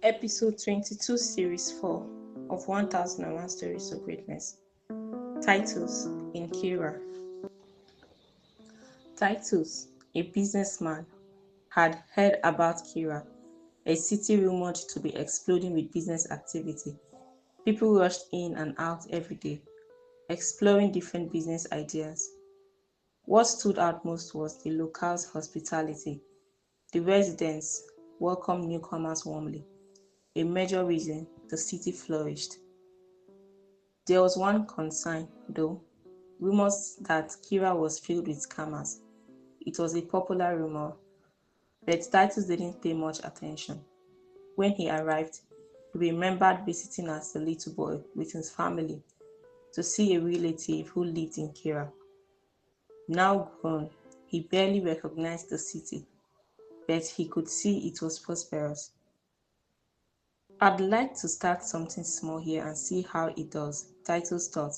Episode 22, Series 4 of 1001 Stories of Greatness. Titus in Kira. Titus, a businessman, had heard about Kira, a city rumored to be exploding with business activity. People rushed in and out every day, exploring different business ideas. What stood out most was the locals' hospitality. The residents welcomed newcomers warmly, a major reason the city flourished. There was one concern, though: rumors that Kira was filled with scammers. It was a popular rumor, but Titus didn't pay much attention. When he arrived, he remembered visiting as a little boy with his family to see a relative who lived in Kira. Now grown, he barely recognized the city, but he could see it was prosperous. I'd like to start something small here and see how it does, Titus thought.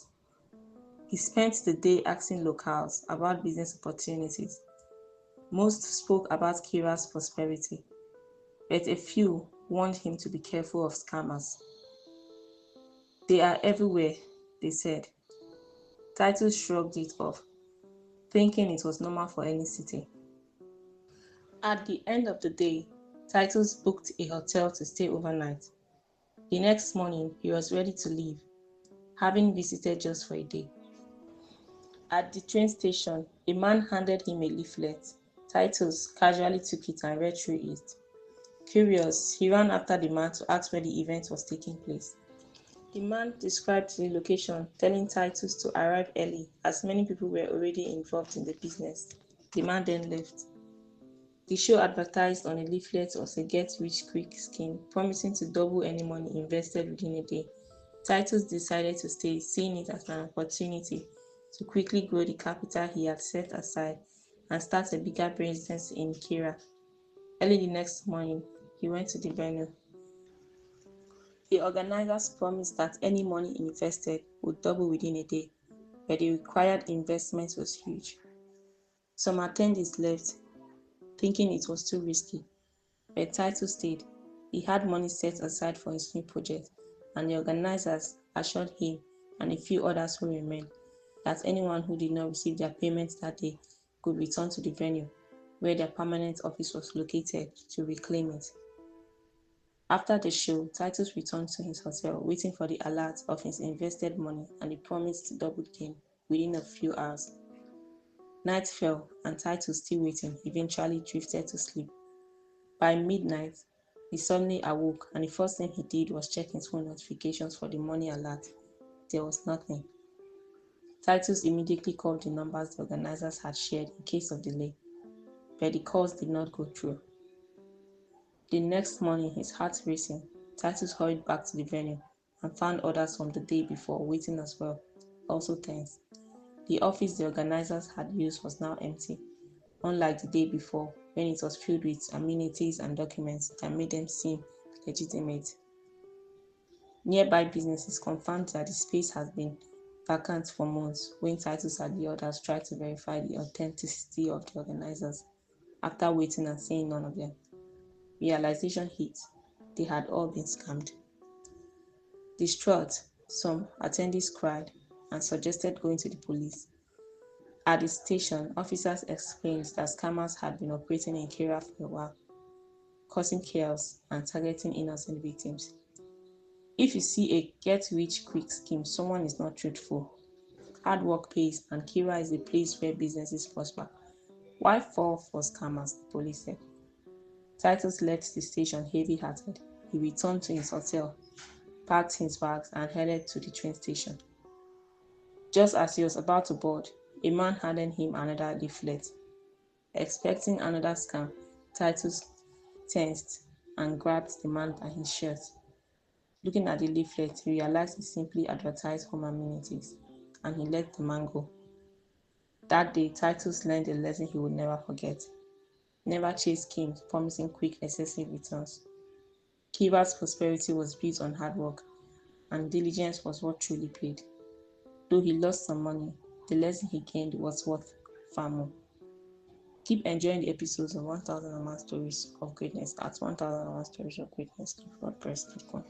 He spent the day asking locals about business opportunities. Most spoke about Kira's prosperity, but a few warned him to be careful of scammers. They are everywhere, they said. Titus shrugged it off, thinking it was normal for any city. At the end of the day, Titus booked a hotel to stay overnight. The next morning, he was ready to leave, having visited just for a day. At the train station, a man handed him a leaflet. Titus casually took it and read through it. Curious, he ran after the man to ask where the event was taking place. The man described the location, telling Titus to arrive early as many people were already involved in the business. The man then left. The show advertised on a leaflet was a get-rich-quick scheme, promising to double any money invested within a day. Titus decided to stay, seeing it as an opportunity to quickly grow the capital he had set aside and start a bigger business in Kira. Early the next morning, he went to the venue. The organizers promised that any money invested would double within a day, but the required investment was huge. Some attendees left, thinking it was too risky, but Titus stayed. He had money set aside for his new project, and the organizers assured him and a few others who remained that anyone who did not receive their payments that day could return to the venue, where their permanent office was located, to reclaim it. After the show, Titus returned to his hotel, waiting for the alert of his invested money and the promise to double the gain within a few hours. Night fell, and Titus, still waiting, eventually drifted to sleep. By midnight, he suddenly awoke, and the first thing he did was check his phone notifications for the money alert. There was nothing. Titus immediately called the numbers the organizers had shared in case of delay, but the calls did not go through. The next morning, his heart racing, Titus hurried back to the venue and found others from the day before waiting as well, also tense. The office the organizers had used was now empty, unlike the day before when it was filled with amenities and documents that made them seem legitimate. Nearby businesses confirmed that the space had been vacant for months when Titus and the others tried to verify the authenticity of the organizers. After waiting and seeing none of them, realization hit: they had all been scammed. Distraught, some attendees cried and suggested going to the police. At the station, officers explained that scammers had been operating in Kira for a while, causing chaos and targeting innocent victims. If you see a get-rich-quick scheme, someone is not truthful. Hard work pays, and Kira is a place where businesses prosper. Why fall for scammers? The police said. Titus left the station heavy-hearted. He returned to his hotel, packed his bags, and headed to the train station. Just as he was about to board, a man handed him another leaflet. Expecting another scam, Titus tensed and grabbed the man by his shirt. Looking at the leaflet, he realized it simply advertised home amenities, and he let the man go. That day, Titus learned a lesson he would never forget. Never chase schemes promising quick, excessive returns. Kira's prosperity was built on hard work, and diligence was what truly paid. Though he lost some money, the lesson he gained was worth far more. Keep enjoying the episodes of 1001 Stories of Greatness at 1001 Stories of Greatness. Keep God bless. Keep going.